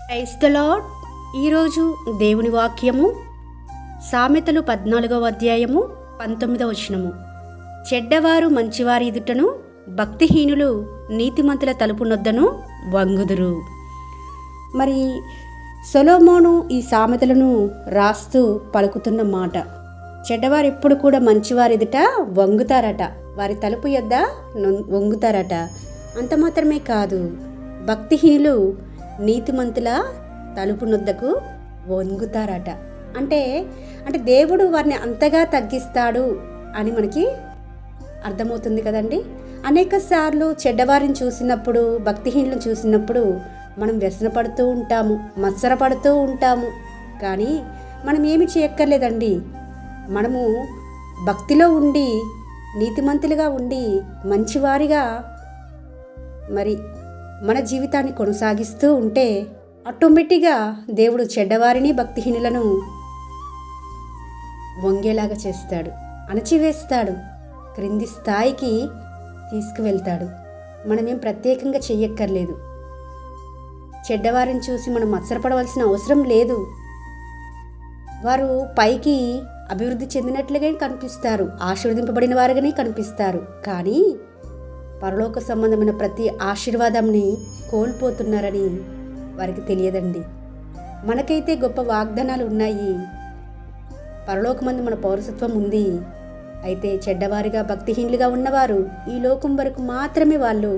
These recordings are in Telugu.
Praise the lord. ఈరోజు దేవుని వాక్యము సామెతలు 14వ అధ్యాయము 19వ వచనము. చెడ్డవారు మంచివారి ఎదుటను, భక్తిహీనులు నీతిమంతుల తలుపు నొద్దను వంగుదురు. మరి సొలొమోను ఈ సామెతలను రాస్తూ పలుకుతున్న మాట, చెడ్డవారు ఎప్పుడు కూడా మంచివారి ఎదుట వంగుతారట, వారి తలుపు యొద్ద వంగుతారట. అంత మాత్రమే కాదు, భక్తిహీనులు నీతిమంతుల తలుపు నొద్దకు వంగుతారట. అంటే దేవుడు వారిని అంతగా తగ్గిస్తాడు అని మనకి అర్థమవుతుంది కదండి. అనేక సార్లు చెడ్డవారిని చూసినప్పుడు, భక్తిహీనులను చూసినప్పుడు మనం వ్యసనపడుతూ ఉంటాము, మత్సరపడుతూ ఉంటాము. కానీ మనం ఏమి చేయక్కర్లేదండి. మనము భక్తిలో ఉండి, నీతిమంతులుగా ఉండి, మంచివారిగా మరి మన జీవితాన్ని కొనసాగిస్తూ ఉంటే ఆటోమేటిక్గా దేవుడు చెడ్డవారిని, భక్తిహీనులను వంగేలాగా చేస్తాడు, అణచివేస్తాడు, క్రింది స్థాయికి తీసుకువెళ్తాడు. మనమేం ప్రత్యేకంగా చెయ్యక్కర్లేదు. చెడ్డవారిని చూసి మనం మత్సరపడవలసిన అవసరం లేదు. వారు పైకి అభివృద్ధి చెందినట్లుగా కనిపిస్తారు, ఆశీర్వదింపబడిన వారుగానే కనిపిస్తారు. కానీ పరలోక సంబంధమైన ప్రతి ఆశీర్వాదంని కోల్పోతున్నారని వారికి తెలియదండి. మనకైతే గొప్ప వాగ్దానాలు ఉన్నాయి, పరలోకమందు మన పౌరసత్వం ఉంది. అయితే చెడ్డవారిగా, భక్తిహీనులుగా ఉన్నవారు ఈ లోకం వరకు మాత్రమే వాళ్ళు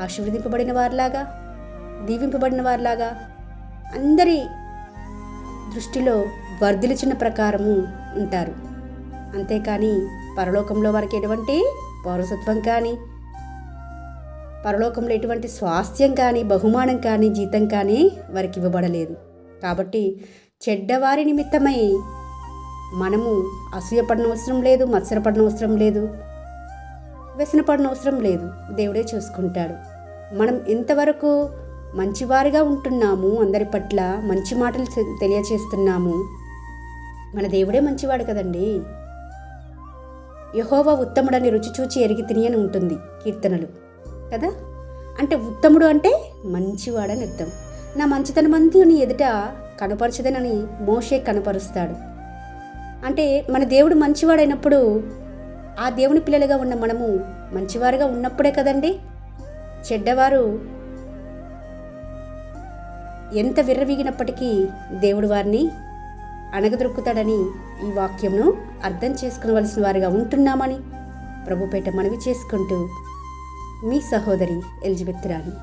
ఆశీర్వదింపబడిన వారిలాగా, దీవింపబడిన వారిలాగా అందరి దృష్టిలో వర్ధిల్చిన ప్రకారము ఉంటారు. అంతేకాని పరలోకంలో వారికి ఎటువంటి పౌరసత్వం కానీ, పరలోకంలో ఎటువంటి స్వాస్థ్యం కానీ, బహుమానం కానీ, జీతం కానీ వారికి ఇవ్వబడలేదు. కాబట్టి చెడ్డవారి నిమిత్తమై మనము అసూయపడిన అవసరం లేదు, మత్సరపడిన అవసరం లేదు, వ్యసనపడిన అవసరం లేదు. దేవుడే చూసుకుంటాడు. మనం ఎంతవరకు మంచివారిగా ఉంటున్నాము, అందరి పట్ల మంచి మాటలు తెలియచేస్తున్నాము, మన దేవుడే మంచివాడు కదండి. యెహోవా ఉత్తముడని రుచి చూచి ఎరిగి తిని అని ఉంటుంది కీర్తనలు కదా. అంటే ఉత్తముడు అంటే మంచివాడని అర్థం. నా మంచితనం అంతా నీ ఎదుట కనపరచదనని మోషే కనపరుస్తాడు. అంటే మన దేవుడు మంచివాడైనప్పుడు, ఆ దేవుని పిల్లలుగా ఉన్న మనము మంచివారుగా ఉన్నప్పుడే కదండి చెడ్డవారు ఎంత విర్రవీగినప్పటికీ దేవుడు వారిని అణగదొరుకుతాడని ఈ వాక్యంను అర్థం చేసుకోవలసిన వారిగా ఉంటున్నామని ప్రభుపేట మనవి చేసుకుంటూ మీ సహోదరి ఎలిజబెత్ రాణి.